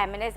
MNAs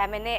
MNA,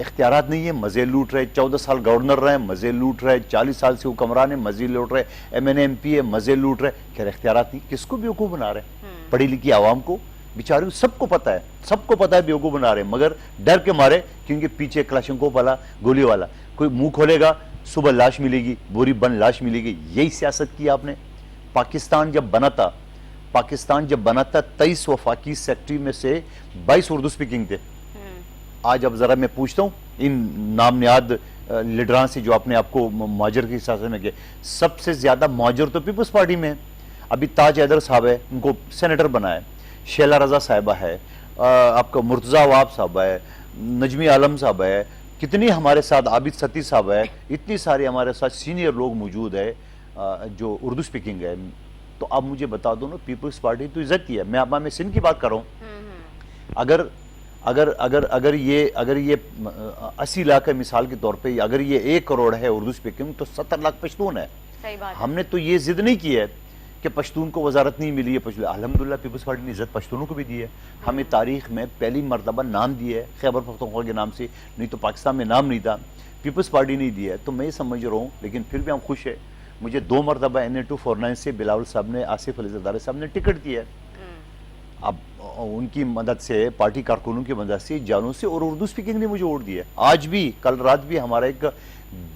اختیارات نہیں ہے، مزے لوٹ رہے، 14 سال گورنر رہے، مزے لوٹ رہے، 40 سال سے حکمران ہیں، مزے لوٹ رہے، ایم این ایم پی ہے، مزے لوٹ رہے. خیر اختیارات نہیں، کس کو بیوقوف بنا رہے ہیں؟ پڑھی لکھی عوام کو، بیچاری سب کو پتہ ہے، سب کو پتہ ہے بیوقوف بنا رہے ہیں، مگر ڈر کے مارے، کیونکہ پیچھے کلاشنکوف والا، گولی والا کوئی منہ کھولے گا، صبح لاش ملے گی، بوری بند لاش ملے گی. یہی سیاست کی آپ نے. پاکستان جب بنا تھا 23 وفاقی سیکٹری میں سے 22 اردو سپیکنگ تھے. آج اب ذرا میں پوچھتا ہوں ان نام نیاد لیڈران سے جو اپنے آپ کو مہاجر کے حساب سے میں کہ سب سے زیادہ مہاجر تو پیپلز پارٹی میں ہیں. ابھی تاج حیدر صاحب ہے، ان کو سینیٹر بنایا، شیلا رضا صاحبہ ہے، آپ کا مرتضی وہاب صاحب ہے، نجمی عالم صاحب ہے، کتنی ہمارے ساتھ عابد ستی صاحب ہے، اتنی سارے ہمارے ساتھ سینئر لوگ موجود ہے جو اردو سپیکنگ ہے. تو اب مجھے بتا دو نا، پیپلز پارٹی تو عزت کی ہے. میں سندھ کی بات کر رہا ہوں. اگر یہ 80 لاکھ ہے مثال کے طور پہ، اگر یہ 1 کروڑ ہے اردو سپیکنگ تو 70 لاکھ پشتون ہے. ہم نے تو یہ ضد نہیں کی ہے کہ پشتون کو وزارت نہیں ملی ہے. الحمدللہ پیپلز پارٹی نے عزت پشتونوں کو بھی دی ہے. ہمیں تاریخ میں پہلی مرتبہ نام دیا ہے خیبر پختونخوا کے نام سے، نہیں تو پاکستان میں نام نہیں تھا، پیپلز پارٹی نہیں دیا ہے. تو میں یہ سمجھ رہا ہوں، لیکن پھر بھی ہم خوش ہیں. مجھے 2 مرتبہ NA-249 سے بلاول صاحب نے، آصف علی زرداری صاحب نے ٹکٹ دیا ہے. اب ان کی مدد سے، پارٹی کارکنوں کی مدد سے، جالوں سے، اور اردو سپیکنگ نے مجھے ووٹ دیا ہے. آج بھی، کل رات بھی ہمارا ایک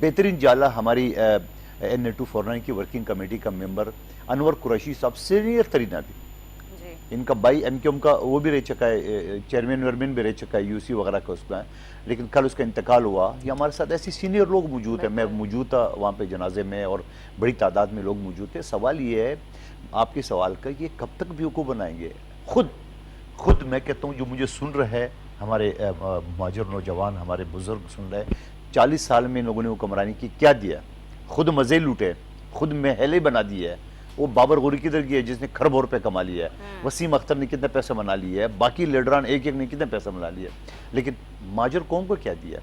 بہترین جالہ، ہماری NA-249 کی ورکنگ کمیٹی کا ممبر انور قریشی صاحب، سینئر ترین آدمی، ان کا بھائی MQM کا وہ بھی رہ چکا ہے، چیئرمین ورمین بھی رہ چکا ہے، UC وغیرہ کا اس کا، لیکن کل اس کا انتقال ہوا. یہ ہمارے ساتھ ایسی سینئر لوگ موجود ہیں. میں موجود تھا وہاں پہ جنازے میں، اور بڑی تعداد میں لوگ موجود تھے. سوال یہ ہے آپ کے سوال کا، یہ کب تک بیوقوف بنائیں گے؟ خود میں کہتا ہوں، جو مجھے سن رہے ہیں ہمارے مہاجر نوجوان، ہمارے بزرگ سن رہے ہیں، 40 سال میں لوگوں نے حکمرانی کی، کیا دیا؟ خود مزے لوٹے، خود محلے بنا دیے. وہ بابر غوری کدھر گیا جس نے کھرب روپے کما لیا ہے؟ وسیم اختر نے کتنے پیسے بنا لیے ہے؟ باقی لیڈران ایک نے کتنے پیسے بنا لیے؟ لیکن مہاجر قوم کو کیا دیا؟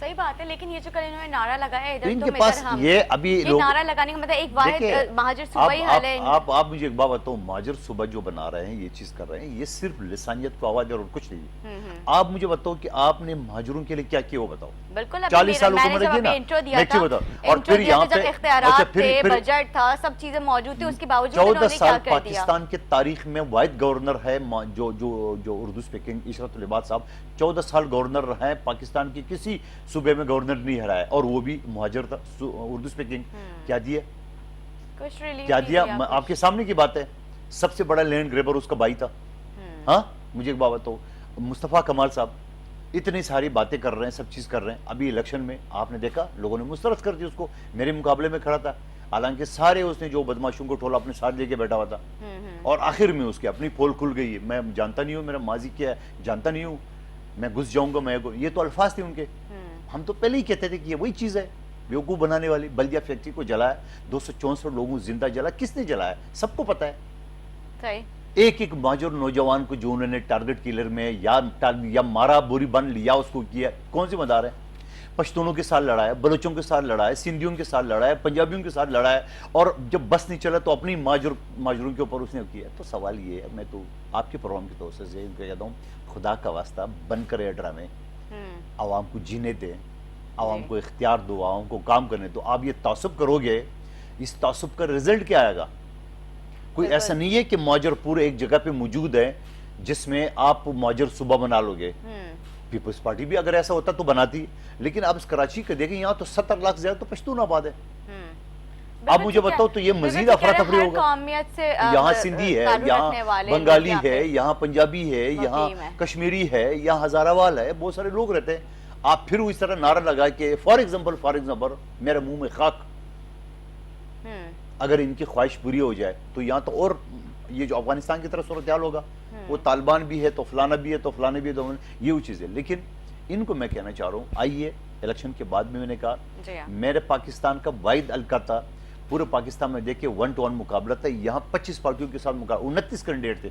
صحیح بات ہے. لیکن یہ جو کل انہوں نے نعرہ لگایا ادھر ان تو کے پاس یہ ابھی لوگ نعرہ لگانے کا مطلب ایک واحد مہاجر صوبہ ہی حل ہے. آپ مجھے ایک بات بتاؤ، مہاجر صوبہ جو بنا رہے ہیں، یہ چیز کر رہے ہیں، یہ صرف لسانیت کو آواز اور کچھ نہیں. آپ مجھے بتاؤ کہ آپ نے مہاجروں کے لیے کیا کیا وہ بتاؤ. بالکل 40 سال حکومت کی نا، انٹرو دیا تھا، اور پھر یہاں پہ اختیارات تھے، بجٹ تھا، سب چیزیں موجود تھی، اس کے باوجود 14 سال پاکستان کے تاریخ میں واحد گورنر ہے جو اردو سپیکنگ، عشرت العباد صاحب 14 سال گورنر رہے ہیں. پاکستان کی کسی صوبے میں گورنر نہیں ہرایا، اور وہ بھی مہاجر تھا. اردو سپیکنگ کیا دیا؟ کیا دیا؟ آپ کے سامنے کی بات ہے. سب سے بڑا لینڈ گریبر اس کا بھائی تھا. ہاں مجھے ایک بات بتاؤ، مصطفیٰ کمال صاحب اتنی ساری باتیں کر رہے ہیں، سب چیز کر رہے ہیں. ابھی الیکشن میں آپ نے دیکھا لوگوں نے مسترد کر دیا اس کو. میرے مقابلے میں کھڑا تھا، حالانکہ سارے اس نے جو بدماشوں کو ٹولا اپنے ساتھ لے کے بیٹھا ہوا تھا، اور آخر میں اس کی اپنی پول کھل گئی ہے. میں جانتا نہیں ہوں میرا ماضی کیا ہے، جانتا نہیں ہوں، میں گھس جاؤں گا. یہ تو الفاظ تھے ان کے. ہم تو پہلے ہی کہتے تھے کہ یہ وہی چیز ہے بیوقوف بنانے والی. بلدیہ فیکٹری کو جلایا، 264 لوگوں زندہ جلا. کس نے جلایا؟ سب کو پتا ہے. ایک مہاجر نوجوان کو جو انہوں نے ٹارگٹ کلر میں یا مارا، بوری بن لیا، اس کو کیا، کون سی مدار ہے؟ پشتونوں کے ساتھ لڑا ہے، بلوچوں کے ساتھ لڑا ہے، سندھیوں کے ساتھ لڑا ہے، پنجابیوں کے ساتھ لڑا ہے، اور جب بس نہیں چلا تو اپنی مہاجروں کے اوپر اس نے کیا. تو سوال یہ ہے، میں تو آپ کے پروگرام کی طور سے کہتا ہوں، خدا کا واسطہ بند کرے ڈرامے، عوام کو جینے دیں، عوام کو اختیار دو، عوام کو کام کرنے دو. آپ یہ تعصب کرو گے، اس تعصب کا رزلٹ کیا آئے گا؟ کوئی ایسا نہیں ہے کہ مہاجر پورے ایک جگہ پہ موجود ہے جس میں آپ مہاجر صوبہ بنا لو گے. پیپلز پارٹی بھی اگر ایسا ہوتا تو بناتی، لیکن آپ اس کراچی کے دیکھیں، یہاں تو 70 لاکھ زیادہ تو پشتون آباد ہے. آپ مجھے بتاؤ تو یہ مزید افراتفری ہوگا. یہاں سندھی ہے، یہاں بنگالی ہے، یہاں پنجابی ہے، یہاں کشمیری ہے، یہاں ہزارہ وال ہے، بہت سارے لوگ رہتے ہیں. آپ پھر اس طرح نعرہ لگا کہ فار ایگزامپل میرے منہ میں خاک، اگر ان کی خواہش پوری ہو جائے تو یہاں تو اور یہ جو افغانستان کی طرف صورتحال ہوگا، وہ طالبان بھی ہے تو فلانا بھی ہے تو فلانے بھی ہے، تو یہ وہ چیز ہے. لیکن ان کو میں کہنا چاہ رہا ہوں، آئیے الیکشن کے بعد میں نے کہا میرے پاکستان کا واحد حلقہ تھا پورے پاکستان میں، دیکھیں 1 to 1 مقابلہ تھا. یہاں 25 پارٹیوں کے ساتھ مقابلہ، 29 کینڈیڈیٹ تھے.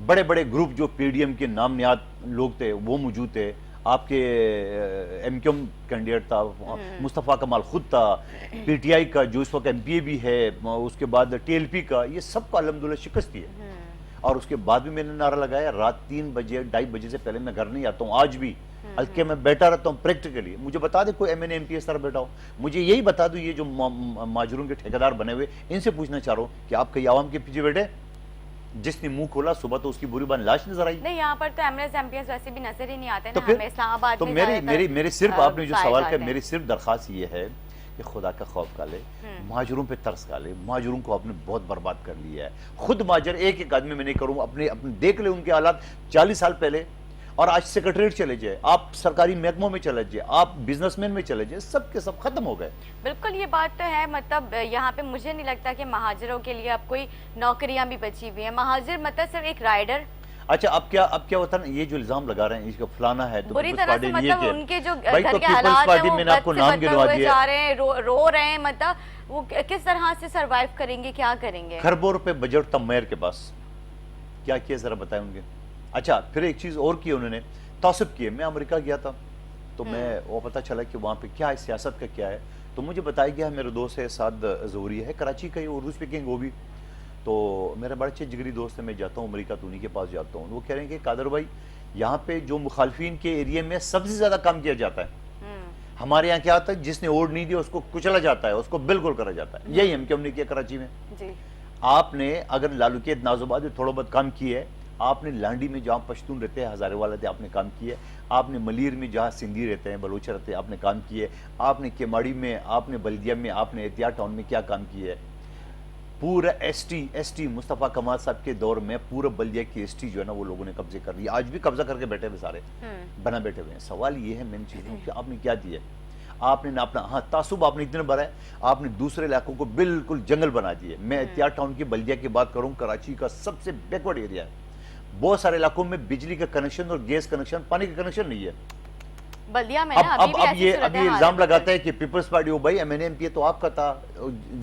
بڑے بڑے گروپ جو PDM کے نام نیاد لوگ تھے وہ موجود تھے. آپ کے MQM کینڈیڈیٹ تھا، مصطفیٰ کمال خود تھا، PTI کا جو اس وقت MPA بھی ہے، اس کے بعد TLP کا، یہ سب کو الحمدللہ شکست دی ہے. اور اس کے بعد بھی میں نے نعرہ لگایا، رات 3 بجے 2:30 بجے سے پہلے میں گھر نہیں آتا ہوں. آج بھی بلکہ میں بیٹھا رہتا ہوں پریکٹیکلی. مجھے بتا دے کوئی ایم پی اس طرح بیٹھا ہو, مجھے یہی بتا دو یہ جو ماجروں کے ٹھیکیدار بنے ہوئے, ان سے پوچھنا چاہ رہا ہوں کہ آپ کئی عوام کے پیچھے بیٹھے, جس نے منہ کھولا صبح تو اس کی بری بان لاش نظر آئی. نہیں, یہاں پر تو ایمریز ایم پی ایس ویسے بھی نظر ہی نہیں آتے تو نا, پھر ہمیں اسلام آباد تو میں میری صرف آپ نے جو سوال کیا, ہے میری صرف درخواست یہ ہے کہ خدا کا خوف کھا لے, مہاجروں پہ ترس کھا لے. مہاجروں کو آپ نے بہت برباد کر لیا ہے. خود مہاجر ایک ایک آدمی میں نہیں کروں, اپنے دیکھ لے ان کے حالات 40 سال پہلے, اور آج سیکرٹریٹ چلے جائے, آپ سرکاری محکموں میں چلے جائے, آپ بزنس مین میں چلے جائے, سب کے سب ختم ہو گئے. بالکل یہ بات تو ہے. مطلب یہاں پہ مجھے نہیں لگتا کہ مہاجروں کے لیے اب کوئی نوکریاں بھی بچی ہوئی ہیں. مہاجر مطلب صرف ایک رائڈر. اچھا, اب کیا ہوتا ہے نا, یہ جو الزام لگا رہے ہیں اس کا فلانا ہے تو بری طرح سے مطلب ان کے جو بھائی گھر تو کے پیپلز حالات پارٹی ہیں وہ میں نے آپ کو بد سے نام بدتر گنوا ہوئے دیا, جا رہے ہیں, رو رہے ہیں. مطلب وہ کس طرح سے سروائیو کریں گے, کیا کریں گے؟ خربوں روپے بجٹ تھا میئر کے پاس, کیا کیا ذرا بتائیں ان کے. اچھا, پھر ایک چیز اور کی انہوں نے, تعصب کیے. میں امریکہ گیا تھا تو میں وہ پتہ چلا کہ وہاں پہ کیا ہے, سیاست کا کیا ہے. تو مجھے بتایا گیا, میرے دوست ہے سعد ظہوری ہے, کراچی کا ہی, اردو سپیکنگ وہ بھی. تو میرا بڑا اچھے جگری دوست ہے, میں جاتا ہوں امریکہ تو انہیں کے پاس جاتا ہوں. وہ کہہ رہے ہیں کہ قادر بھائی یہاں پہ جو مخالفین کے ایریے میں سب سے زیادہ کام کیا جاتا ہے. ہمارے یہاں کیا ہوتا ہے, جس نے ووٹ نہیں دیا اس کو کچلا جاتا ہے, اس کو بالکل کرا جاتا ہے. یہی ہم نے کیا کراچی میں. آپ نے اگر لالوکیت نازوباد میں تھوڑا بہت کام کیا ہے, آپ نے لانڈی میں جہاں پشتون رہتے ہیں, ہزارے والے تھے, آپ نے کام کیا ہے. آپ نے ملیر میں جہاں سندھی رہتے ہیں, بلوچ رہتے ہیں, آپ نے کام کیا ہے. آپ نے کیماڑی میں, آپ نے بلدیہ میں, آپ نے احتیاط ٹاؤن میں کیا کام کیا ہے. پورا ایس ٹی مصطفیٰ کمال صاحب کے دور میں پورا بلدیہ کی ایس ٹی جو ہے نا وہ لوگوں نے قبضے کر لیا. آج بھی قبضہ کر کے بیٹھے ہوئے سارے بنا بیٹھے ہوئے ہیں. سوال یہ ہے مین چیز کہ آپ نے کیا دیا ہے. آپ نے اپنا, ہاں تعصب آپ نے اتنے بڑا ہے, آپ نے دوسرے علاقوں کو بالکل جنگل بنا دیے. میں احتیاط ٹاؤن کی بلدیہ کی بات کروں, کراچی کا سب سے بیکورڈ ایریا ہے. بہت سارے علاقوں میں بجلی کا کنیکشن اور گیس کنیکشن, پانی کا کنیکشن نہیں ہے. بلدیہ میں نا اب یہ الزام لگاتا ہے کہ پیپلز پارٹی, بھائی ایم پی ہے تو آپ کا تھا,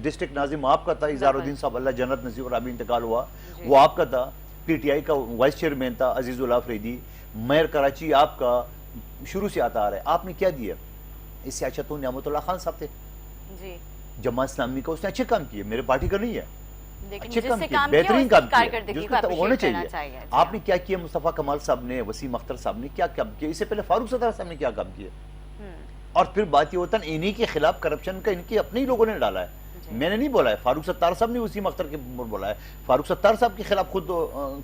ڈسٹرکٹ ناظم آپ کا تھا, اظہار الدین صاحب اللہ جنت نصیب اور ابھی انتقال ہوا, وہ آپ کا تھا. پی ٹی آئی کا وائس چیئرمین تھا عزیز اللہ فریدی. میئر کراچی آپ کا شروع سے آتا آ رہا ہے. آپ نے کیا دیا؟ اس سے اچھا تو نعمت اللہ خان صاحب تھے جماعت اسلامی کا, اس نے اچھے کام کیے, میرے پارٹی کا نہیں ہے. اچھے کام کیے, بہترین کام کیے, جس کو ہونا چاہیے. آپ نے کیا کیا؟ مصطفیٰ کمال صاحب نے, وسیم اختر صاحب نے کیا کام کیا؟ اس سے پہلے فاروق ستار صاحب نے کیا کام کیا؟ اور پھر بات یہ ہوتا ہے انہی کے خلاف کرپشن کا ان کے اپنے ہی لوگوں نے ڈالا ہے. میں نے نہیں بولا ہے, فاروق ستار صاحب نے وسیم اختر کے بولا ہے. فاروق ستار صاحب کے خلاف خود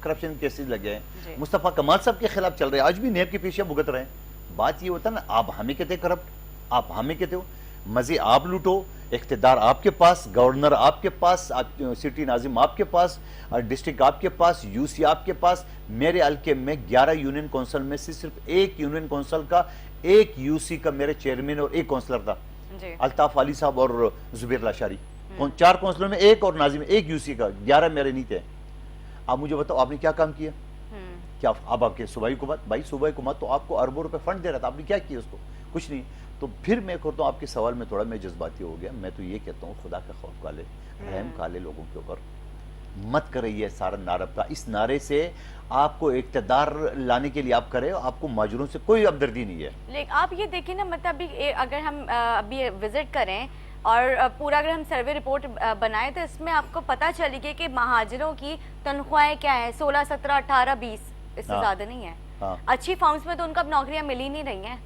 کرپشن کیسز لگے ہیں. مصطفیٰ کمال صاحب کے خلاف چل رہے ہیں, آج بھی نیب کے پیچھے بھگت رہے ہیں. بات یہ ہوتا ہے نا, آپ ہمیں کہتے کرپٹ, آپ ہمیں کہتے ہو, مزے آپ لوٹو, اقتدار آپ کے پاس, گورنر آپ کے پاس, سٹی ناظم آپ کے پاس, ڈسٹرکٹ آپ کے پاس, یو سی آپ کے پاس. میرے حلقے میں 11 یونین کونسل میں سے صرف ایک یونین کونسل کا, ایک یو سی کا میرے چیئرمین اور ایک کونسلر تھا, الطاف علی صاحب اور زبیر لاشاری. 4 کونسلر میں ایک, اور ناظم ایک یو سی کا, 11 میرے نہیں تھے. آپ مجھے بتاؤ آپ نے کیا کام کیا؟ کیا اب آپ کے صوبائی حکومت, بھائی صوبائی حکومت تو آپ کو اربوں روپے فنڈ دے رہا تھا, آپ نے کیا کیا اس کو؟ کچھ نہیں. تو پھر میں کرتا ہوں آپ کے سوال میں تھوڑا میں جذباتی ہو گیا. میں تو یہ کہتا ہوں خدا کا خوف کھا لے, رحم کھا لے لوگوں کے اوپر, مت کرے یہ سارا نعرہ کا. اس نعرے سے آپ کو اقتدار لانے کے لیے آپ کرے, آپ کو مہاجروں سے کوئی ہمدردی نہیں ہے. لیکن آپ یہ دیکھیں نا, مطلب اگر ہم ابھی وزٹ کریں اور پورا اگر ہم سروے رپورٹ بنائیں تو اس میں آپ کو پتہ چلے گی کہ مہاجروں کی تنخواہیں کیا ہیں, 16, 17, 18, 20, اس سے زیادہ نہیں ہے. اچھی فارمز میں تو ان کو اب نوکریاں مل ہی نہیں رہی ہیں.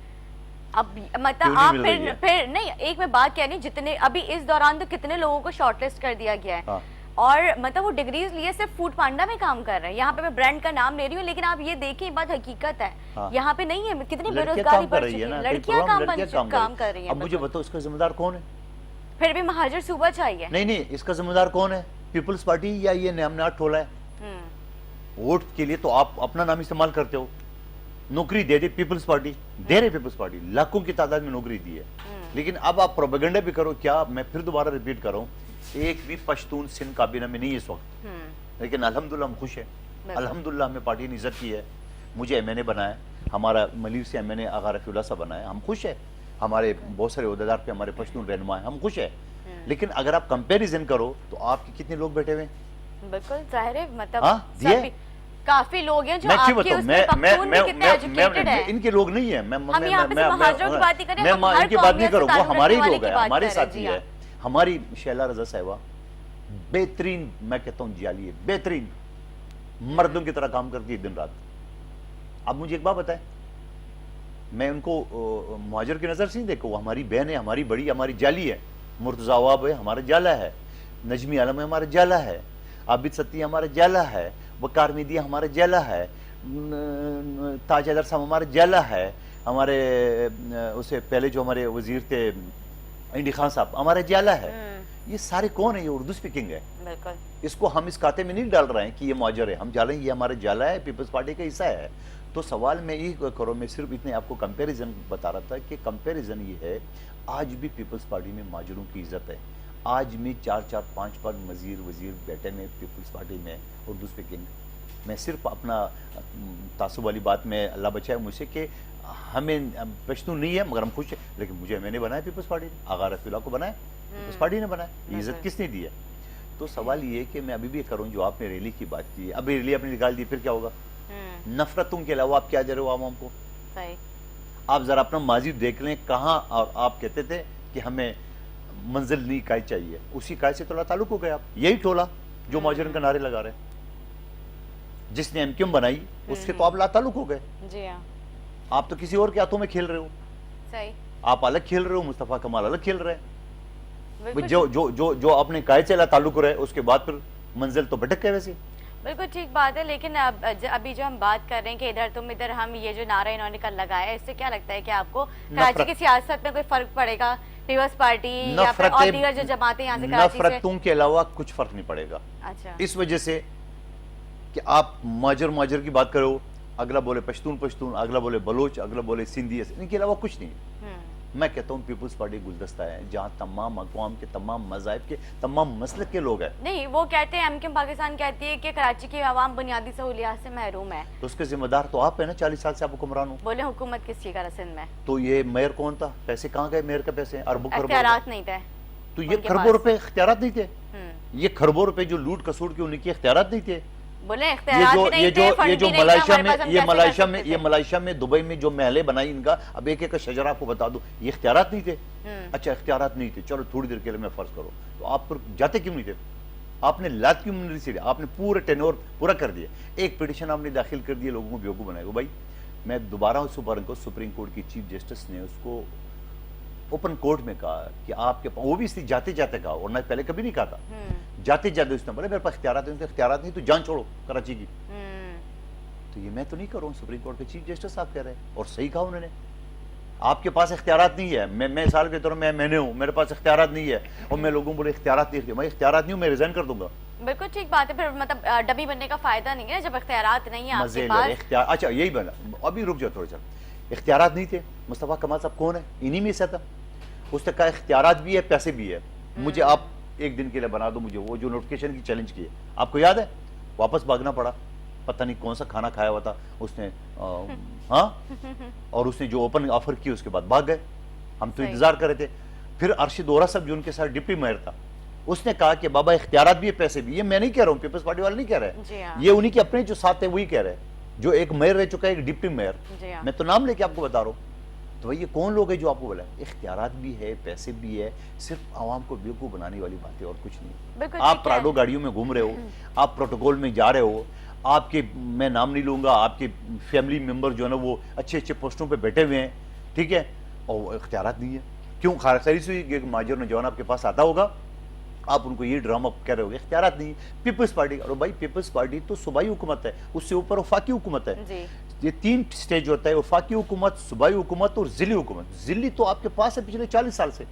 اب مطلب آپ پھر نہیں, ایک میں بات کہہ رہی, جتنے ابھی اس دوران تو کتنے لوگوں کو شارٹ لسٹ کر دیا گیا ہے, اور مطلب وہ ڈگریز لیے صرف فوڈ پانڈا میں کام کر رہے ہیں. یہاں پہ میں برانڈ کا نام لے رہی ہوں, لیکن آپ یہ دیکھیں یہ بات حقیقت ہے, یہاں پہ نہیں ہے. کتنی بے روزگاری بڑھ چکی ہے, لڑکیاں کام کر رہی ہیں. اب مجھے بتاؤ اس کا ذمہ دار کون ہے؟ پھر بھی مہاجر صوبہ چاہیے. نہیں, اس کا ذمہ دار کون ہے؟ پیپلز پارٹی یا یہ نام ٹھولا ہے؟ ووٹ کے لیے تو آپ اپنا نام استعمال کرتے ہو. نوکری دے دے پیپلز پارٹی, دے رہے پیپلز پارٹی, لاکھوں کی تعداد میں نوکری دی ہے. لیکن اب آپ پروپیگنڈا بھی کرو. کیا میں پھر دوبارہ ریپیٹ کر رہا ہوں, ایک بھی پشتون سندھ کابینہ میں نہیں اس وقت, لیکن الحمدللہ ہم خوش ہیں. الحمدللہ ہمیں پارٹی نے عزت کی ہے, مجھے ایم این اے بنایا, ہمارا ملیر سے ایم این اے آغا رفیع اللہ صاحب بنایا, ہم خوش ہیں. ہمارے بہت سارے عہدیدار پہ ہمارے پشتون رہنما ہیں, ہم خوش ہیں. لیکن اگر آپ کمپیریزن کرو تو آپ کے کتنے لوگ بیٹھے ہوئے ہیں؟ بالکل ظاہر ہے, مطلب کافی لوگ ہیں جو آپ کے اس میں پختون میں کتنے ایجوکیٹڈ ہیں. ان کے لوگ نہیں ہیں, ہم یہاں پہ مہاجروں کی بات ہی کریں, میں ان کی بات نہیں کروں, وہ ہمارے ہی لوگ ہیں, ہمارے ساتھی ہے. ہماری شیلا رضا صاحبہ بہترین, میں کہتا ہوں جیالی ہے, بہترین, مردوں کی طرح کام کرتی ہے دن رات. اب مجھے ایک بات بتائیں, میں ان کو مہاجر کی نظر سے نہیں دیکھو، وہ ہماری بہن ہے، ہماری بڑی، ہماری جالی ہے. مرتضی عواب ہے ہمارا جالا ہے، نجمی عالم ہے ہمارا جالا ہے، عابد ستی ہمارا جالا ہے، وقار میدیا ہمارا جالا ہے، تاج حیدر صاحب ہمارا جالا ہے، ہمارے اسے پہلے جو ہمارے وزیر تھے انڈی خان صاحب ہمارا جالا ہے. یہ سارے کون ہیں؟ یہ اردو سپیکنگ ہے. بالکل. اس کو ہم اس کھاتے میں نہیں ڈال رہے ہیں کہ یہ مہاجر ہے، ہم جا رہے ہیں یہ ہمارا جالا ہے، پیپلز پارٹی کا حصہ ہے. تو سوال میں یہ کروں، میں صرف اتنے آپ کو کمپیریزن بتا رہا تھا کہ کمپیریزن یہ ہے، آج بھی پیپلز پارٹی میں مہاجروں کی عزت ہے. آج بھی 4-4-5 وزیر بیٹھے میں پیپلز پارٹی میں اردو سپیکنگ. میں صرف اپنا تعصب والی بات میں اللہ بچائے مجھ سے کہ ہمیں پشتون نہیں ہے مگر ہم خوش ہیں، لیکن مجھے میں نے بنایا پیپلز پارٹی نے، آغا رفیع اللہ کو بنایا پیپلز پارٹی نے بنایا. یہ عزت کس نے دی ہے؟ تو سوال یہ ہے کہ میں ابھی بھی کروں، جو آپ نے ریلی کی بات کی ہے، اب ریلی آپ نے نکال دی، پھر کیا ہوگا؟ نفرتوں کے علاوہ آپ کیا دے رہے ہو عوام کو؟ صحیح. آپ ذرا اپنا ماضی دیکھ لیں کہاں، اور آپ کہتے تھے کہ ہمیں منزل نہیں قائد چاہیے، اسی قائد سے تو تعلق ہو گیا. آپ یہی ٹولہ جو مہاجرین کا نعرے لگا رہے ہیں، جس نے MQM بنائی اس سے تو آپ لا تعلق ہو گئے. جی ہاں. آپ تو کسی اور کے ہاتھوں میں کھیل رہے ہو. صحیح. آپ الگ کھیل رہے ہو، مصطفیٰ کمال الگ کھیل رہے ہیں. بالکل. جو اپنے قائد سے لا تعلق رہے اس کے بعد پھر منزل تو بھٹک گئے. ویسے بالکل ٹھیک بات ہے، لیکن ابھی جو ہم بات کر رہے ہیں کہ ادھر تم ادھر ہم، یہ جو نعرہ انہوں نے کل لگایا ہے، اس سے کیا لگتا ہے کہ آپ کو کراچی کی سیاست میں کوئی فرق پڑے گا؟ پیپلز پارٹی یا پھر اور دیگر جو جماعتیں یہاں سے کراچی سے؟ نفرتوں کے علاوہ کچھ فرق نہیں پڑے گا. اچھا. اس وجہ سے کہ آپ مہاجر کی بات کرو، اگلا بولے پشتون، اگلا بولے بلوچ، اگلا بولے سندھی، ان کے علاوہ کچھ نہیں. میں کہتا ہوں پیپلز پارٹی گلدستہ ہے جہاں تمام اقوام کے، تمام مذاہب کے، تمام مسلک کے لوگ ہیں. نہیں، وہ کہتے ہیں MQM پاکستان کہتی ہے کہ کراچی کی عوام بنیادی سہولیات سے محروم ہے. تو اس کے ذمہ دار تو آپ ہیں نا، 40 سال سے آپ حکمران ہو. بولے حکومت کس چیز کا سندھ میں؟ تو یہ میئر کون تھا؟ پیسے کہاں گئے میئر کے پیسے؟ اربوں خربوں اختیارات نہیں تھے. تو یہ کھربوں روپے اختیارات نہیں تھے؟ یہ کھربوں روپے جو لوٹ کسوٹ کے ان کے اختیارات نہیں تھے؟ بولے اختیارات نہیں تھے. یہ جو ملائیشیا میں دبئی میں جو محلیں بنائی ان کا، اب ایک ایک کا شجرہ آپ کو بتا دوں، یہ اختیارات نہیں تھے؟ اچھا اختیارات نہیں تھے، چلو تھوڑی دیر کے لیے میں فرض کرو، تو آپ پر جاتے کیوں نہیں تھے؟ آپ نے لات کیوں نہیں سی؟ آپ نے پورے ٹینور پورا کر دیا. ایک پیٹیشن آپ نے داخل کر دیا، لوگوں کو بیوقوف بنائے گا. بھائی میں دوبارہ سپریم کورٹ کی چیف جسٹس نے اس کو اوپن کورٹ میں کہا کہ آپ کے وہ بھی اس لیے جاتے کہا، اور میں پہلے کبھی نہیں کہا تھا. جاتے اس نے بولے میرے پاس اختیارات نہیں تو جان چھوڑو کراچی کی. تو یہ میں تو نہیں کر رہا ہوں، سپریم کورٹ کے چیف جسٹس صاحب کہہ رہے ہیں، اور صحیح کہا انہوں نے. آپ کے پاس اختیارات نہیں ہے. میں سال کے طور میں نے ہوں، میرے پاس اختیارات نہیں ہے، اور میں لوگوں بولے اختیارات نہیں، میں اختیارات نہیں ہوں، میں ریزائن کر دوں گا. بالکل ٹھیک بات ہے. پھر مطلب ڈمی بننے کا فائدہ نہیں ہے جب اختیارات نہیں ہیں آپ کے پاس. اچھا یہی بنا، ابھی رک جاؤ تھوڑا سا. اختیارات نہیں تھے، مصطفیٰ کمال صاحب کون ہے؟ انہی میں سے تھا. اس نے کہا اختیارات بھی ہے، پیسے بھی ہے، مجھے آپ ایک دن کے لیے بنا دو. مجھے وہ جو نوٹیفیکیشن کی چیلنج کی ہے آپ کو یاد ہے؟ واپس بھاگنا پڑا، پتہ نہیں کون سا کھانا کھایا ہوا تھا اس نے، ہاں، اور اس نے جو اوپن آفر کی اس کے بعد بھاگ گئے. ہم تو انتظار کر رہے تھے. پھر ارشد وورا صاحب جو ان کے ساتھ ڈپٹی میئر تھا، اس نے کہا کہ بابا اختیارات بھی ہے، پیسے بھی. یہ میں نہیں کہہ رہا ہوں، پیپلز پارٹی والے نہیں کہہ رہے، یہ انہی کے اپنے جو ساتھ ہیں وہی کہہ رہے ہیں، جو ایک میئر رہ چکا ہے، ایک ڈپٹی میئر. میں تو نام لے کے آپ کو بتا رہا ہوں. تو یہ کون لوگ ہیں جو آپ کو بولا ہے اختیارات بھی ہے، پیسے بھی ہے، صرف عوام کو بیوقوف بنانے والی باتیں اور کچھ نہیں. آپ پراڈو گاڑیوں میں گھوم رہے ہو، آپ پروٹوکول میں جا رہے ہو، آپ کے، میں نام نہیں لوں گا، آپ کے فیملی ممبر جو ہے نا وہ اچھے پوسٹوں پہ بیٹھے ہوئے ہیں، ٹھیک ہے، اور اختیارات نہیں ہے. کیوں؟ خاصی سے ایک مہاجر نوجوان آپ کے پاس آتا ہوگا، آپ ان کو یہ ڈرامہ کہہ رہے ہوگے اختیارات نہیں. پیپلز پارٹی، اور بھائی پیپلز پارٹی تو صوبائی حکومت ہے، اس سے اوپر وفاقی حکومت ہے. یہ 3 سٹیج ہوتا ہے، وفاقی حکومت، صوبائی حکومت اور ضلعی حکومت. ضلعی تو آپ کے پاس ہے پچھلے 40 سال سے،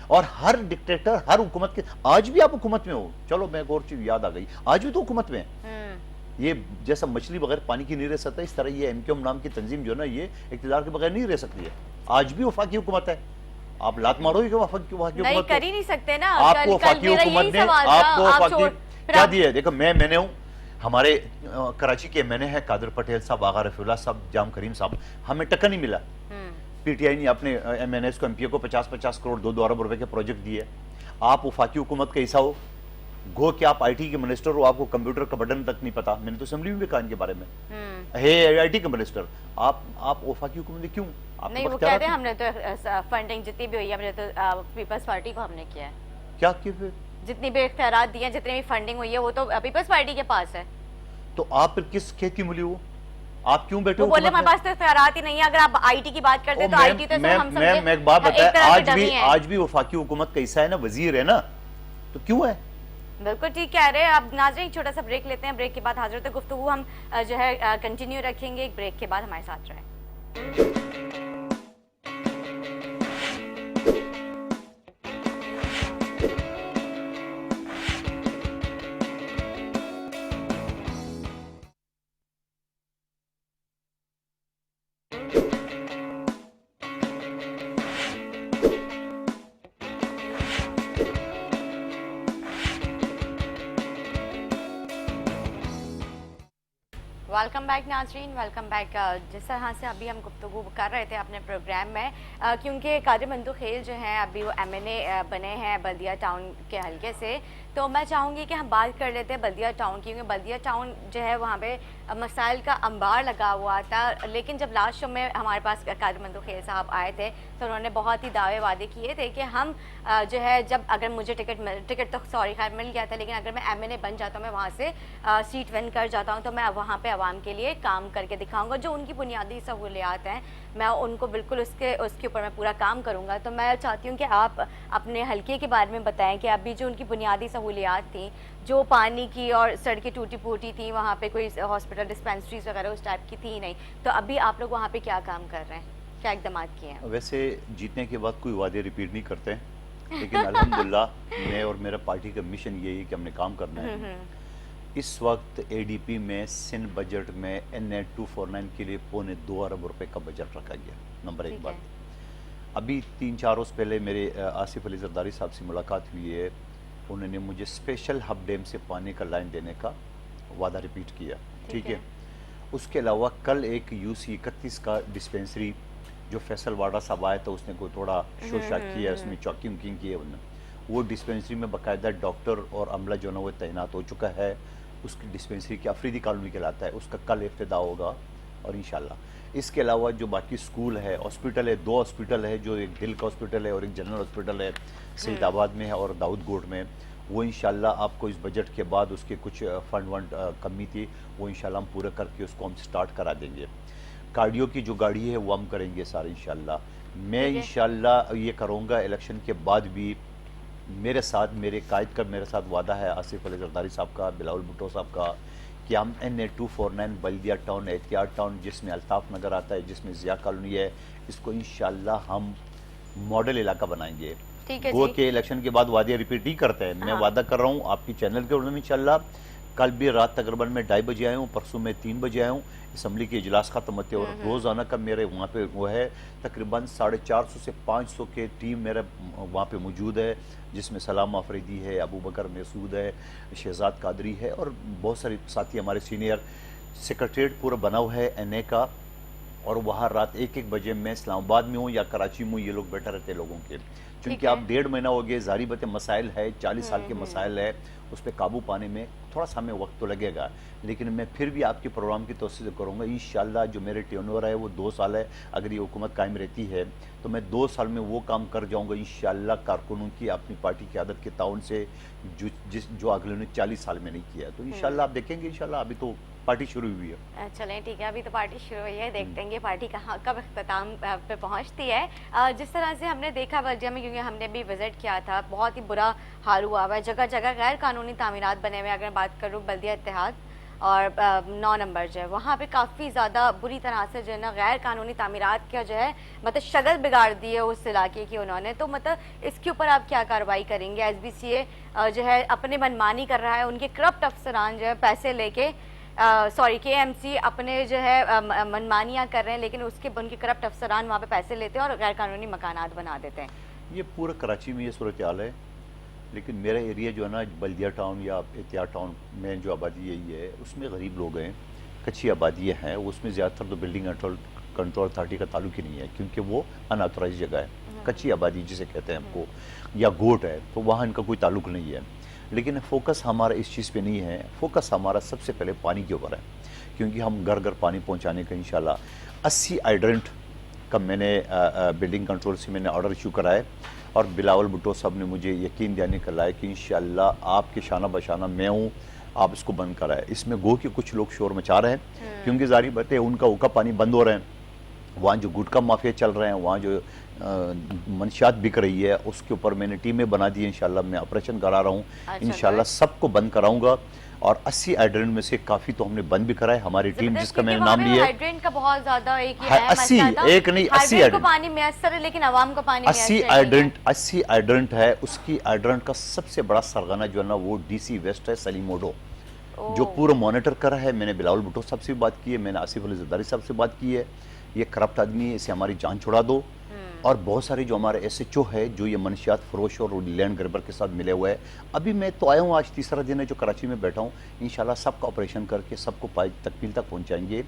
اور ہر ڈکٹیٹر ہر حکومت کے، آج بھی آپ حکومت میں ہو. چلو میں ایک اور چیز یاد آ گئی، آج بھی تو حکومت میں ہیں. یہ جیسا مچھلی بغیر پانی کی نہیں رہ سکتا، اس طرح یہ MQM نام کی تنظیم جو ہے نا یہ اقتدار کے بغیر نہیں رہ سکتی ہے. آج بھی وفاقی حکومت ہے. آپ لات مارو گے کہ وفاقی حکومت نہیں کر ہی نہیں سکتے نا. آپ کو وفاقی حکومت نے آپ کو وفاقی کیا دیا ہے؟ دیکھو میں نے ہوں، ہمارے کراچی کے میں نے ہے قادر پٹیل صاحب، آغا رفیع اللہ صاحب، جام کریم صاحب، ہمیں ٹکر نہیں ملا. PTI نے اپنے MNS کو MPA کو 50-50 کروڑ 2 ارب روپے کے پروجیکٹ دیے. آپ وفاقی حکومت کا حصہ ہو، گو کہ آپ IT کے منسٹر ہو، آپ کو کمپیوٹر کا بٹن تک نہیں پتا. میں نے تو اسمبلی میں بھی کہا ان کے بارے میں، ہے IT کے منسٹر. آپ وفاقی حکومت میں کیوں؟ نہیں، وہ کہتے ہیں ہم نے تو فنڈنگ جتنی بھی ہوئی ہے ہم نے تو پیپلز پارٹی کو ہم نے کیا ہے. کیا کیا پھر؟ جتنی بھی اختیارات دیے، جتنی بھی فنڈنگ ہوئی ہے وہ تو پیپلز پارٹی کے پاس ہے. تو آپ پھر کس کھیت کی مولی ہو؟ آپ کیوں بیٹھے وہ بولے حکومت ہمارے پاس تو اختیارات ہی نہیں ہے. اگر آپ آئی ٹی کی بات کرتے تو آئی ٹی تو ہم سمجھے میں ایک بات ایک بتایا، طرح کے ڈمی ہیں. آج بھی وفاقی حکومت کا حصہ ہے نا، وزیر ہے نا، تو کیوں ہے؟ بالکل ٹھیک کہہ رہے ہیں. اب ناظرین ایک چھوٹا سا بریک لیتے ہیں، بریک کے بعد حاضر ہوتے ہیں. گفتگو ہم جو ہے کنٹینیو رکھیں گے. ایک بریک کے بعد ہمارے ساتھ رہیں. ویلکم بیک ناظرین، ویلکم بیک. جس طرح سے ابھی ہم گفتگو کر رہے تھے اپنے پروگرام میں، کیونکہ قادر مندو خیل جو ہیں ابھی وہ ایم این اے بنے ہیں بلدیہ ٹاؤن کے حلقے سے، تو میں چاہوں گی کہ ہم بات کر لیتے ہیں بلدیہ ٹاؤن کی، کیونکہ بلدیہ ٹاؤن جو ہے وہاں پہ مسائل کا انبار لگا ہوا تھا. لیکن جب لاسٹ شو میں ہمارے پاس قادر مندو خیل صاحب آئے تھے تو انہوں نے بہت ہی دعوے وعدے کیے تھے کہ ہم جو ہے جب اگر مجھے ٹکٹ تو سوری خیر مل گیا تھا، لیکن اگر میں ایم این اے بن جاتا ہوں، میں وہاں سے سیٹ ون کر جاتا ہوں، تو میں وہاں پہ عوام کے لیے کام کر کے دکھاؤں گا. جو ان کی بنیادی سہولیات ہیں میں ان کو بالکل اس کے اوپر میں پورا کام کروں گا. تو میں چاہتی ہوں کہ آپ اپنے حلقے کے بارے میں بتائیں کہ ابھی جو ان کی بنیادی سہولیات تھیں، جو پانی کی اور سڑکیں ٹوٹی پھوٹی تھیں، وہاں پہ کوئی ہاسپٹل ڈسپینسریز وغیرہ اس ٹائپ کی تھی نہیں، تو ابھی آپ لوگ وہاں پہ کیا کام کر رہے ہیں، کیا اقدامات کیے ہیں؟ ویسے جیتنے کے بعد کوئی وعدے ریپیٹ نہیں کرتے، لیکن الحمدللہ میں اور میرا پارٹی کا مشن یہی ہے کہ ہم نے کام کرنا ہے. اس وقت اے ڈی پی میں سندھ بجٹ میں این اے 249 کے لیے 2.25 ارب روپے کا بجٹ رکھا گیا. نمبر ایک بات. ابھی 3-4 روز پہلے میرے آصف علی زرداری صاحب سے ملاقات ہوئی ہے، انہوں نے مجھے اسپیشل ہب ڈیم سے پانی کا لائن دینے کا وعدہ ریپیٹ کیا. ٹھیک ہے. اس کے علاوہ کل ایک یو سی 31 کا ڈسپینسری جو فیصل واڈا صاحب آیا تھا، اس نے کوئی تھوڑا شوشا کیا، اس میں چوکنگ کی ہے انہوں نے. وہ ڈسپینسری میں باقاعدہ ڈاکٹر اور عملہ جو ہے وہ تعینات ہو چکا ہے. اس کی ڈسپینسری کی افریدی کالونی کہلاتا ہے، اس کا کل افتتاح ہوگا اور انشاءاللہ. اس کے علاوہ جو باقی سکول ہے، ہاسپٹل ہے، 2 ہاسپٹل ہے، جو ایک دل کا ہاسپٹل ہے اور ایک جنرل ہاسپٹل ہے سعید آباد میں ہے اور داؤد گوڑ میں، وہ انشاءاللہ آپ کو اس بجٹ کے بعد اس کے کچھ فنڈ کمی تھی، وہ انشاءاللہ ہم پورا کر کے اس کو ہم سٹارٹ کرا دیں گے. کارڈیو کی جو گاڑی ہے وہ ہم کریں گے سارے انشاءاللہ. میں انشاءاللہ یہ کروں گا الیکشن کے بعد بھی. میرے ساتھ میرے قائد کا میرے ساتھ وعدہ ہے، آصف علی زرداری صاحب کا، بلاول بھٹو صاحب کا، کہ ہم این اے 249 بلدیہ ٹاؤن، احتیاط ٹاؤن، جس میں الطاف نگر آتا ہے، جس میں ضیاء کالونی ہے، اس کو انشاءاللہ ہم ماڈل علاقہ بنائیں گے. وہ کہ الیکشن کے بعد وعدے ریپیٹ نہیں کرتے ہیں. میں وعدہ کر رہا ہوں آپ کی چینل کے اوپر انشاءاللہ. کل بھی رات تقریباً میں 2:30 بجے آیا ہوں، پرسوں میں 3 بجے آیا ہوں. اسمبلی کے اجلاس ختم ہوتے ہیں اور روزانہ کا میرے وہاں پہ وہ ہے تقریباً 450 سے 500 کے ٹیم میرا وہاں پہ موجود ہے، جس میں سلام آفریدی ہے، ابو بکر محسود ہے، شہزاد قادری ہے اور بہت سارے ساتھی ہمارے سینئر. سیکرٹریٹ پورا بنا ہوا ہے این اے کا، اور وہاں رات 1-1 بجے میں اسلام آباد میں ہوں یا کراچی میں ہوں، یہ لوگ بیٹھے رہتے ہیں لوگوں کے. چونکہ اب 1.5 مہینہ ہو گیا، ظاہری بات ہے مسائل ہے، 40 سال کے مسائل ہے، اس پہ قابو پانے میں تھوڑا سا ہمیں وقت تو لگے گا. لیکن میں پھر بھی آپ کے پروگرام کی توسیع کروں گا انشاءاللہ. جو میرے ٹرن ہے وہ 2 سال ہے. اگر یہ حکومت قائم رہتی ہے تو میں 2 سال میں وہ کام کر جاؤں گا انشاءاللہ، کارکنوں کی اپنی پارٹی قیادت کے تعاون سے، جو اگلے نے 40 سال میں نہیں کیا. تو انشاءاللہ آپ دیکھیں گے انشاءاللہ. ابھی تو پارٹی شروع ہوئی ہے. چلیں ٹھیک ہے، ابھی تو پارٹی شروع ہوئی ہے، دیکھتے ہیں کہ پارٹی کہاں کب اختتام پہ پہنچتی ہے. جس طرح سے ہم نے دیکھا بلدیہ میں، کیونکہ ہم نے بھی وزٹ کیا تھا، بہت ہی برا حال ہوا ہوا ہے. جگہ جگہ غیر قانونی تعمیرات بنے ہوئے. اگر بات کروں بلدیہ اتحاد اور 9 نمبر جو ہے، وہاں پہ کافی زیادہ بری طرح سے جو ہے نا غیر قانونی تعمیرات کا جو ہے مطلب شکل بگاڑ دی ہے اس علاقے کی انہوں نے. تو مطلب اس کے اوپر آپ کیا کارروائی کریں گے؟ ایس بی سی اے جو ہے اپنے منمانی کر رہا ہے، ان کے کرپٹ افسران جو ہے پیسے لے کے کے ایم سی اپنے جو ہے منمانیاں کر رہے ہیں، لیکن ان کے کرپٹ افسران وہاں پہ پیسے لیتے ہیں اور غیر قانونی مکانات بنا دیتے ہیں. یہ پورا کراچی میں یہ صورتحال ہے. لیکن میرا ایریا جو ہے نا بلدیہ ٹاؤن یا احتیاط ٹاؤن میں جو آبادی یہی ہے، اس میں غریب لوگ ہیں، کچی آبادی ہیں. اس میں زیادہ تر تو بلڈنگ کنٹرول اتھارٹی کا تعلق ہی نہیں ہے، کیونکہ وہ ان آتھورائز جگہ ہے. کچی آبادی جسے کہتے ہیں ہم کو، یا گوٹ ہے، تو وہاں ان کا کوئی تعلق نہیں ہے. لیکن فوکس ہمارا اس چیز پہ نہیں ہے. فوکس ہمارا سب سے پہلے پانی کے اوپر ہے، کیونکہ ہم گھر گھر پانی پہنچانے کا انشاءاللہ 80 ہائیڈرنٹ کا میں نے بلڈنگ کنٹرول سے میں نے آرڈر ایشو کرا ہے. اور بلاول بھٹو صاحب نے مجھے یقین دینے کا لائے کہ انشاءاللہ آپ کے شانہ بشانہ میں ہوں، آپ اس کو بند کرائے. اس میں گو کہ کچھ لوگ شور مچا رہے ہیں کیونکہ ظاہری بات ہے ان کا اوکا پانی بند ہو رہے ہیں, وہاں جو گٹکا مافیا چل رہے ہیں, وہاں جو منشیات بک رہی ہے, اس کے اوپر میں نے ٹیمیں بنا دی ہیں. انشاءاللہ میں آپریشن کرا رہا ہوں, انشاءاللہ سب کو بند کراؤں گا. اور 80 ہائیڈرنٹ میں سے کافی تو ہم نے بند بھی کرائے. ہماری ٹیم جس کا میں نے نام لیا ہے, ہائیڈرنٹ کا بہت زیادہ ایک یہ ہے 80 ایک نہیں 80 ہائیڈرنٹ کو پانی میسر ہے لیکن عوام کو پانی 80 ہائیڈرنٹ ہے. اس کی ہائیڈرنٹ کا سب سے بڑا سرغنہ جو ہے نا وہ ڈی سی ویسٹ ہے سلیم اوڈو, جو پورا مانیٹر کر رہا ہے. میں نے بلاول بھٹو صاحب سے بات کی ہے, میں نے آصف علی زرداری صاحب سے بات کی ہے. یہ کرپٹ آدمی ہے, اسے ہماری جان چھڑا دو. اور بہت سارے جو ہمارے ایس ایچ او ہے جو یہ منشیات فروش اور لینڈ گربر کے ساتھ ملے ہوئے ہے. ابھی میں تو آیا ہوں, آج تیسرا دن ہے جو کراچی میں بیٹھا ہوں. انشاءاللہ سب کا آپریشن کر کے سب کو پائی تکمیل تک پہنچائیں گے.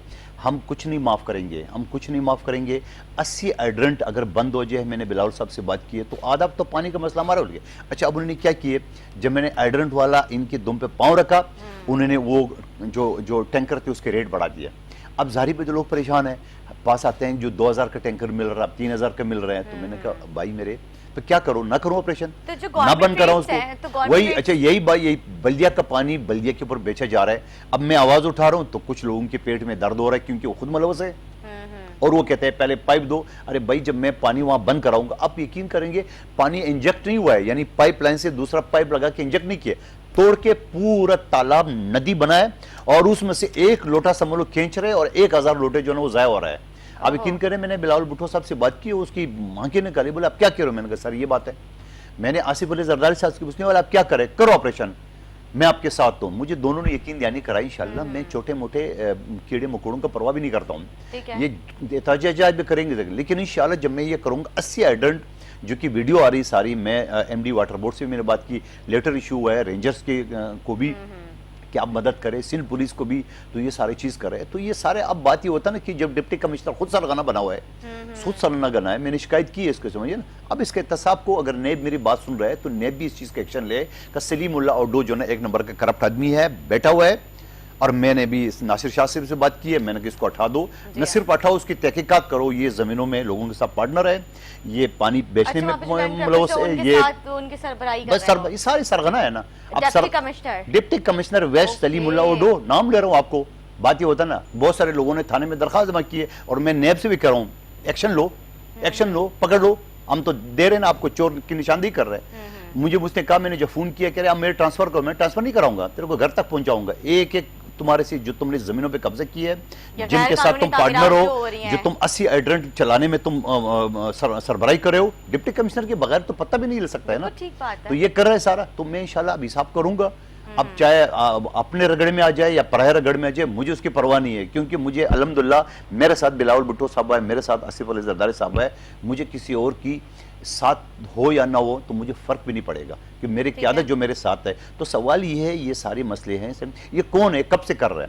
ہم کچھ نہیں معاف کریں گے, ہم کچھ نہیں معاف کریں گے. 80 ہائیڈرنٹ اگر بند ہو جائے, میں نے بلاول صاحب سے بات کی ہے, تو آدھا تو پانی کا مسئلہ ہمارا ہو گیا. اچھا اب انہوں نے کیا کیے, جب میں نے ہائیڈرنٹ والا ان کے دم پہ پاؤں رکھا, انہوں نے وہ جو ٹینکر تھے اس کے ریٹ بڑھا دیا. اب ظاہری پہ جو لوگ پریشان ہیں, پاس آتے ہیں جو 2000 کا ٹینکر مل رہا ہے, اب 3000 کا مل رہے ہیں. تو میں نے کہا بھائی میرے تو کیا کروں, نہ کروں آپریشن, نہ بند کراؤں اس کو. وہی اچھا یہی بھائی, یہی بلدیہ کا پانی بلدیہ کے اوپر بیچا جا رہا ہے. اب میں آواز اٹھا رہا ہوں تو کچھ لوگوں کے پیٹ میں درد ہو رہا ہے کیونکہ وہ خود ملوث ہے, اور وہ کہتے ہیں پہلے پائپ دو. ارے بھائی جب میں پانی وہاں بند کراؤں گا, آپ یقین کریں گے پانی انجیکٹ نہیں ہوا ہے, یعنی پائپ لائن سے دوسرا پائپ لگا کے انجیکٹ نہیں کیا, توڑ کے پورا تالاب ندی بنا ہے, اور اس میں سے ایک لوٹا سمجھ لو کھینچ رہے, اور 1000 لوٹے جو ہے وہ ضائع ہو رہا ہے. اب یقین کریں میں نے بلاول بھٹو صاحب سے بات کی, اس کی آنکھیں نکالی, بولے آپ کیا کہہ رہے ہو. میں نے کہا سر یہ بات ہے. میں نے آصف علی زرداری صاحب سے پوچھنے والا آپ کیا کریں, کرو آپریشن, میں آپ کے ساتھ ہوں. مجھے دونوں نے یقین دہانی کرائی. انشاءاللہ میں چھوٹے موٹے کیڑے مکوڑوں کا پرواہ بھی نہیں کرتا ہوں, یہ احتجاج بھی کریں گے, لیکن انشاءاللہ جب میں یہ کروں گا 80 ہائیڈرنٹ جو کہ ویڈیو آ رہی ساری, میں ایم ڈی واٹر بورڈ سے بھی میں نے بات کی, لیٹر ایشو ہے رینجرز کے کو بھی کہ آپ مدد کریں, سندھ پولیس کو بھی, تو یہ سارے چیز کرے. تو یہ سارے اب بات یہ ہوتا نا کہ جب ڈپٹی کمشنر خود سرغنہ بنا ہوا ہے, خود سرغنہ گنا ہے, میں نے شکایت کی ہے اس کو, سمجھے نا. اب اس کے احتساب کو اگر نیب میری بات سن رہا ہے تو نیب بھی اس چیز کا ایکشن لے کہ سلیم اللہ اوڈو جو نا ایک نمبر کا کرپٹ آدمی ہے, بیٹھا ہوا ہے. اور میں نے بھی ناصر شاہ صاحب سے بات کی ہے, میں نے کہ اس کو ہٹا دو, نہ صرف ہٹاؤ, اس کی تحقیقات کرو. یہ زمینوں میں لوگوں کے ساتھ پارٹنر ہے, یہ پانی بیچنے میں ملوث ہے, یہ بس یہ ساری سرغنہ ہے نا. ڈپٹی کمشنر ویسٹ سلیم اللہ اوڈو نام لے رہا ہوں آپ کو. بات یہ ہوتا نا, بہت سارے لوگوں نے تھانے میں درخواست جمع کی ہے, اور میں نیب سے بھی کہہ رہا ہوں ایکشن لو, ایکشن لو, پکڑ لو. ہم تو دے رہے ہیں نا آپ کو, چور کی نشاندہی کر رہے ہیں. مجھے مجھ نے کہا, میں نے جب فون کیا کہ آپ میرے ٹرانسفر کرو, میں ٹرانسفر نہیں کراؤں گا, تیرے کو گھر تک پہنچاؤں گا. ایک ایک تمہارے سے جو تم نے زمینوں پہ قبضہ کی ہے, جن کے ساتھ تم پارٹنر ہو, جو تم 80 ہائیڈرنٹ چلانے میں تم سربراہی کرے ہو, ڈپٹی کمشنر کے بغیر تو پتہ بھی نہیں لے سکتا ہے نا. تو یہ کر رہے سارا, تو میں انشاءاللہ اب حساب کروں گا. اب چاہے اپنے رگڑ میں آ جائے یا پرائے رگڑ میں آ جائے, مجھے اس کی پرواہ نہیں ہے, کیونکہ مجھے الحمدللہ میرے ساتھ بلاول بھٹو صاحب ہے, میرے ساتھ آصف علی زرداری صاحب ہے. مجھے کسی اور کی ساتھ ہو یا نہ ہو تو مجھے فرق بھی نہیں پڑے گا, کہ میری قیادت جو میرے ساتھ ہے. تو سوال یہ ہے, یہ سارے مسئلے ہیں, یہ کون ہے, کب سے کر رہا ہے,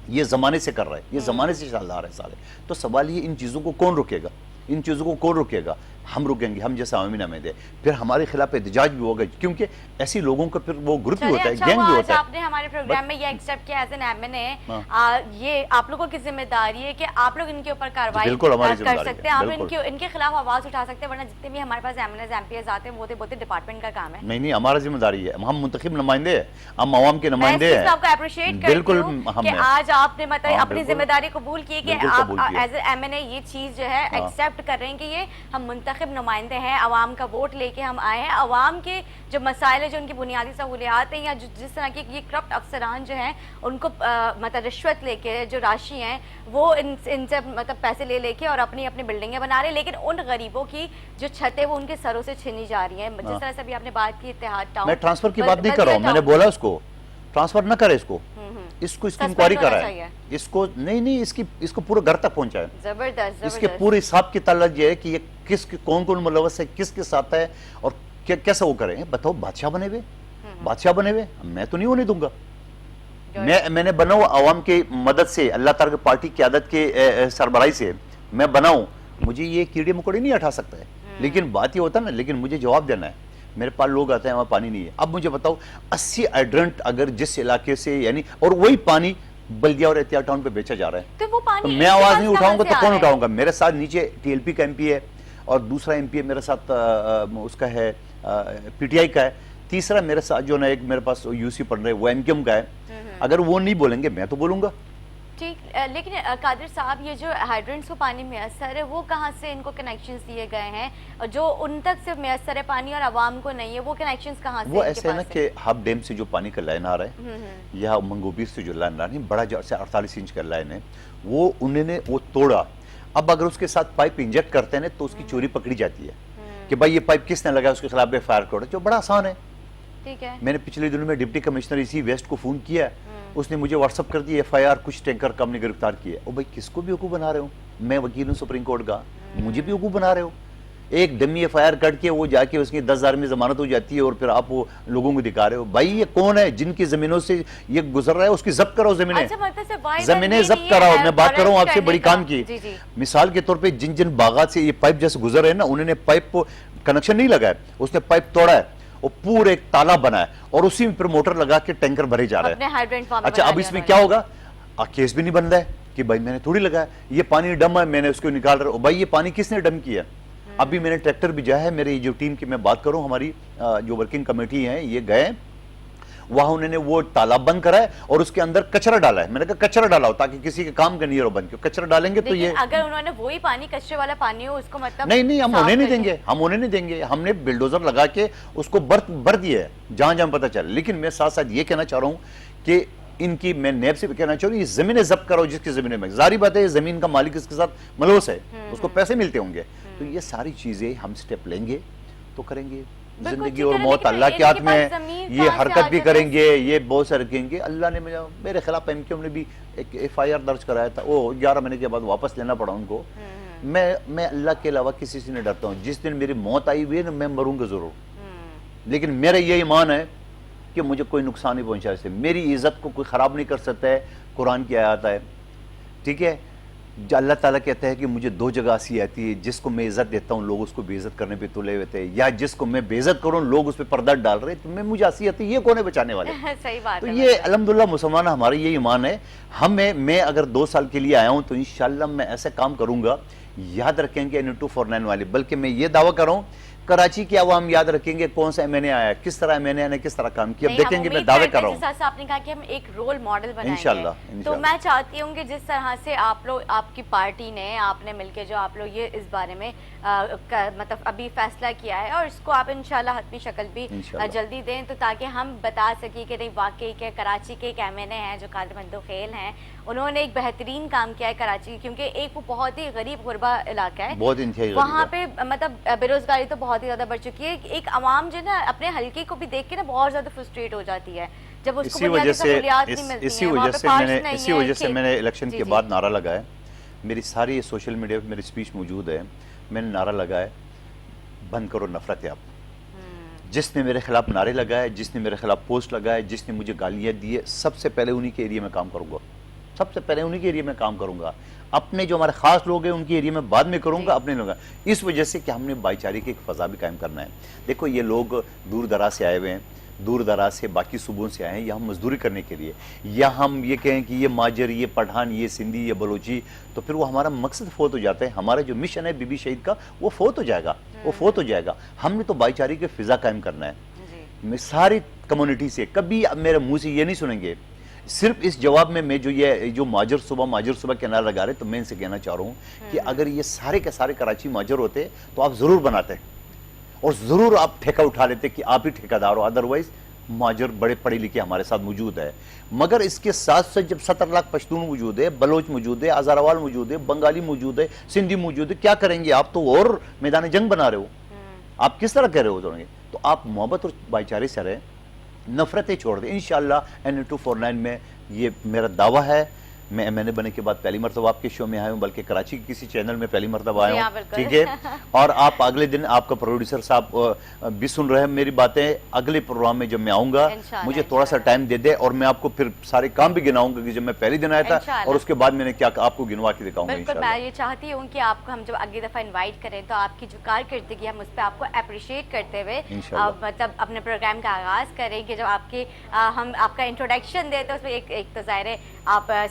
یہ زمانے سے کر رہا ہے, یہ زمانے سے چل رہا ہے سارے. تو سوال یہ, ان چیزوں کو کون روکے گا, ان چیزوں کو کون روکے گا. ہم رکیں گے, ہم جیسا عوامی نمائندے دے, پھر ہمارے خلاف احتجاج بھی ہوگا, کیونکہ ایسی لوگوں کا پھر وہ گروپ بھی ہوتا ہے, گینگ بھی ہوتا ہے. آپ نے ہمارے پروگرام میں یہ ایکسپٹ کیا ایز این ایم این اے, یہ آپ لوگوں کی ذمہ داری ہے کہ آپ لوگ ان کے اوپر کارروائی کر سکتے ہیں, آپ ان کے خلاف آواز اٹھا سکتے ہیں, ورنہ جتنے بھی ہمارے پاس MNAs MPAs آتے ہیں وہ بہت ڈپارٹمنٹ کا کام ہے. نہیں ہمارا ذمہ داری ہے, ہم منتخب نمائندے ہیں, ہم عوام کے نمائندے ہیں. آپ کو اپریشیٹ کرتی ہوں کہ آج آپ نے مطلب اپنی ذمہ داری قبول کی کہ آپ ایز اے ایم این اے یہ چیز جو ہے ایکسپٹ کر رہے ہیں کہ یہ ہم منتخب نمائندے ہیں, عوام کا ووٹ لے کے ہم آئے ہیں. عوام کے جو مسائل ہیں, جو ان کی بنیادی سہولیات ہیں, یا جس طرح کے یہ کرپٹ افسران جو ہیں ان کو مطلب رشوت لے کے جو راشی ہیں وہ ان سے مطلب پیسے لے کے اور اپنی بلڈنگیں بنا رہے ہیں, لیکن ان غریبوں کی جو چھتیں وہ ان کے سروں سے چھینی جا رہی ہیں. جس طرح سے ابھی آپ نے بات کی اتحاد ٹاؤن, میں ٹرانسفر کی بات نہیں کر رہا ہوں, میں نے بولا اس کو ٹرانسفر نہ کرے, اس کو اس کی انکوائری کرائے, اس کو نہیں اس کو پورے گھر تک پہنچائے. زبردست. اس کے پورے حساب کی تعلق یہ ہے کہ یہ کون ملوث ہے, کس کے ساتھ ہے, اور کیسا وہ کریں. بتاؤ بادشاہ بنے ہوئے, میں تو نہیں ہونے دوں گا. میں نے بنا ہوا عوام کی مدد سے, اللہ تعالیٰ کی پارٹی قیادت کے سربراہی سے میں بناؤں. مجھے یہ کیڑے مکوڑے نہیں ہٹا سکتا ہے, لیکن بات یہ ہوتا ہے نا, لیکن مجھے جواب دینا ہے. میرے پاس لوگ آتے ہیں وہاں پانی نہیں ہے. اب مجھے بتاؤ 80 ہائیڈرنٹ اگر جس علاقے سے, یعنی اور وہی پانی بلدیہ اور احتیاط ٹاؤن پہ بیچا جا رہا ہے, تو میں آواز نہیں اٹھاؤں گا تو کون اٹھاؤں گا. میرے ساتھ نیچے ٹی ایل پی کا ایم پی ہے, اور دوسرا ایم پی ہے میرے ساتھ اس کا ہے پی ٹی آئی کا ہے. تیسرا میرے ساتھ جو نا ایک میرے پاس یو سی پڑھ رہے وہ ایم کیو کا ہے، اگر وہ نہیں بولیں گے میں تو بولوں گا. ٹھیک، لیکن قادر صاحب یہ جو ہائیڈرنٹس کو پانی میسر ہے وہ کہاں سے ان کو کنیکشنز دیے گئے ہیں، جو ان تک صرف میسر ہے پانی اور عوام کو نہیں ہے، وہ کنیکشنز کہاں سے؟ وہ ایسے ہے نا کہ ہب ڈیم سے جو پانی کا لائن آ رہا ہے یا منگوبیر سے جو لائن آ رہا ہے، بڑا جو 48 انچ کا لائن ہے، وہ انہوں نے وہ توڑا. اب اگر اس کے ساتھ پائپ انجیکٹ کرتے ہیں تو اس کی چوری پکڑی جاتی ہے کہ بھائی یہ پائپ کس نے لگا، اس کے خلاف ایف آئی آر کوڈ ہے، جو بڑا آسان ہے. ٹھیک ہے، میں نے پچھلے دنوں میں ڈپٹی کمشنر اسی ویسٹ کو فون کیا، اس نے مجھے واٹس اپ کر دیا ایف آئی آر کچھ ٹینکر کم نے گرفتار کیا. او بھائی کس کو بھی بیوقوف بنا رہے ہو؟ میں وکیل ہوں سپریم کورٹ کا، مجھے بھی بیوقوف بنا رہے ہو. ایک ڈمی ایف آئی آر کٹ کے وہ جا کے اس کی 10,000 میں ضمانت ہو جاتی ہے اور پھر آپ وہ لوگوں کو دکھا رہے ہو. بھائی یہ کون ہے جن کی زمینوں سے یہ گزر رہا ہے، اس کی ضبط کراؤ زمینیں، زمینیں ضبط کراؤ. میں بات کر رہا ہوں آپ سے بڑی کام کی. مثال کے طور پہ جن جن باغات سے یہ پائپ جیسے گزر رہے ہیں نا، انہوں نے پائپ کو کنیکشن نہیں لگا ہے، اس نے پائپ توڑا ہے، وہ پورے ایک تالاب بنا ہے اور اسی میں پھر موٹر لگا کے ٹینکر بھرے جا رہا ہے. اچھا اب اس میں کیا ہوگا؟ کیس بھی نہیں بن رہا ہے کہ بھائی میں نے تھوڑی لگایا، یہ پانی ڈم ہے میں نے اس کو نکال رہا ہوں. بھائی یہ پانی کس نے ڈم کیا؟ ابھی میں نے ٹریکٹر بھی جایا ہے، میری جو ٹیم کی میں بات کروں، ہماری جو ورکنگ کمیٹی ہیں یہ گئے وہاں، انہوں نے وہ تالاب بند کرا ہے اور اس کے اندر کچرا ڈالا ہے. میں نے کہا کچرا ڈالا ہو تاکہ کسی کے کام کا نہیں ہو، بند کیوں کچرا ڈالیں گے تو یہ اگر انہوں نے وہی پانی کچرے والا پانی ہو اس کو مطلب نہیں ہم انہیں نہیں دیں گے، ہم انہیں نہیں دیں گے. ہم نے بلڈوزر لگا کے اس کو بھر دیا ہے جہاں جہاں پتہ چل. لیکن میں ساتھ ساتھ یہ کہنا چاہ رہا ہوں کہ ان کی میں نیب سے بھی کہنا چاہ رہا ہوں، یہ زمینیں ضبط کرو جس کی زمینیں میں. ظاہری بات ہے یہ زمین کا مالک اس کے ساتھ ملوث ہے، اس کو پیسے ملتے ہوں گے. تو یہ ساری چیزیں ہم سٹیپ لیں گے تو کریں گے. زندگی اور موت اللہ کے ہاتھ میں ہے، یہ حرکت بھی کریں گے، یہ بہت سے رکھیں گے. اللہ نے میرے خلاف ایم کیو نے بھی ایک ایف آئی آر درج کرایا تھا، وہ 11 مہینے کے بعد واپس لینا پڑا ان کو. میں اللہ کے علاوہ کسی سے نہیں ڈرتا ہوں. جس دن میری موت آئی ہوئی ہے نا میں مروں گا ضرور، لیکن میرا یہ ایمان ہے کہ مجھے کوئی نقصان نہیں پہنچا سکتا، میری عزت کو کوئی خراب نہیں کر سکتا ہے. قرآن کی آیات ہے، ٹھیک ہے. اللہ تعالیٰ کہتا ہے کہ مجھے 2 جگہ ایسی آتی ہے، جس کو میں عزت دیتا ہوں لوگ اس کو بے عزت کرنے پہ تلے ہوئے تھے، یا جس کو میں بے عزت کروں لوگ اس پہ پردہ ڈال رہے. تو میں مجھے آسی آتی ہے، یہ کون ہے بچانے والے؟ صحیح بات تو ہے. یہ الحمدللہ مسلمان ہمارا یہ ایمان ہے. میں اگر 2 سال کے لیے آیا ہوں تو انشاءاللہ میں ایسے کام کروں گا. یاد رکھیں گے N249 والے، بلکہ میں یہ دعویٰ کر رہا ہوں کراچی کی عوام یاد رکھیں گے کون سا ایم این اے آیا، کس طرح ایم این اے نے کس طرح کام کیا. اب دیکھیں گے، میں دعوے کر رہا ہوں جیسا آپ نے کہا کہ ہم ایک رول ماڈل بنائیں گے. انشاءاللہ تو میں چاہتی ہوں کہ جس طرح سے آپ لوگ، آپ کی پارٹی نے، آپ نے مل کے جو آپ لوگ یہ اس بارے میں مطلب ابھی فیصلہ کیا ہے، اور اس کو آپ انشاءاللہ حتمی شکل بھی جلدی دیں، تو تاکہ ہم بتا سکیں کہ نہیں واقعی کہ کراچی کے ایک ایم این اے ہیں جو قادر مندوخیل ہیں، انہوں نے ایک بہترین کام کیا ہے کراچی، کیونکہ ایک وہ بہت ہی غریب غربا علاقہ ہے، بہت انتہائی وہاں پہ مطلب بے روزگاری تو بہت ہی زیادہ بڑھ چکی ہے. ایک عوام جو نا اپنے حلقے کو بھی دیکھ کے نا بہت زیادہ فرسٹریٹ ہو جاتی ہے جب اس کو بنیادی سہولیات نہیں ملتی ہیں. اسی وجہ سے میں نے الیکشن کے بعد نعرہ لگایا. میری ساری سوشل میڈیا پہ میری سپیچ موجود ہے. میں نے نعرہ لگایا بند کرو نفرت. آپ جس نے میرے خلاف نعرے لگائے، جس نے میرے خلاف پوسٹ لگائے، جس نے مجھے گالیاں دی ہے، سب سے پہلے انہی کے ایریا میں کام کروں گا. سب سے پہلے انہی کے ایریا میں کام کروں گا. اپنے جو ہمارے خاص لوگ ہیں ان کی ایریا میں بعد میں کروں گا، اپنے لوگ. اس وجہ سے کہ ہم نے بھائی چارے کی ایک فضا بھی قائم کرنا ہے. دیکھو یہ لوگ دور دراز سے آئے ہوئے ہیں، دور دراز سے باقی صوبوں سے آئے ہیں یہاں مزدوری کرنے کے لیے. یا ہم یہ کہیں کہ یہ ماجر، یہ پٹھان، یہ سندھی، یہ بلوچی، تو پھر وہ ہمارا مقصد فوت ہو جاتا ہے. ہمارا جو مشن ہے بی بی شہید کا وہ فوت ہو جائے گا، وہ فوت ہو جائے گا. ہم نے تو بھائی چارے کی فضا قائم کرنا ہے. میں ساری کمیونٹی سے کبھی اب میرے منہ سے یہ نہیں سنیں گے. صرف اس جواب میں جو ماجر صبح کے نعرہ لگا رہے، تو میں ان سے کہنا چاہ رہا ہوں کہ اگر یہ سارے کے سارے کراچی ماجر ہوتے تو آپ ضرور بناتے اور ضرور آپ ٹھیکہ اٹھا لیتے کہ آپ ہی ٹھیکہ دار ہو. ادروائز ماجر بڑے پڑھے لکھے ہمارے ساتھ موجود ہے. مگر اس کے ساتھ ساتھ جب 70 لاکھ پشتون موجود ہے، بلوچ موجود ہے، ہزاروال موجود ہے، بنگالی موجود ہے، سندھی موجود ہے، کیا کریں گے آپ؟ تو اور میدان جنگ بنا رہے ہو. آپ کس طرح کہہ رہے ہو؟ تو آپ محبت اور بھائی چارے سے رہیں، نفرتیں چھوڑ دیں. انشاءاللہ N249 میں یہ میرا دعویٰ ہے. میں ایم این اے بنے کے بعد پہلی مرتبہ آپ کے شو میں آیا ہوں، بلکہ کراچی کی کسی چینل میں پہلی مرتبہ آیا ہوں، ٹھیک ہے. اور آپ اگلے دن آپ کا پروڈیوسر صاحب بھی سن رہے ہیں میری باتیں. اگلے پروگرام میں جب میں آؤں گا مجھے تھوڑا سا ٹائم دے دے اور میں آپ کو پھر سارے کام بھی گناؤں گا کہ جب میں پہلی دن آیا تھا اور اس کے بعد میں نے کیا آپ کو گنوا کے دکھاؤں گا. بالکل میں یہ چاہتی ہوں کہ آپ کو ہم جب اگلی دفعہ انوائٹ کریں تو آپ کی جو کارکردگی ہم اس پہ آپ کو اپریشیٹ کرتے ہوئے مطلب اپنے پروگرام کا آغاز کریں کہ جب آپ کی ہم آپ کا انٹروڈکشن دیں تو اس میں ایک تو ظاہر ہے آپ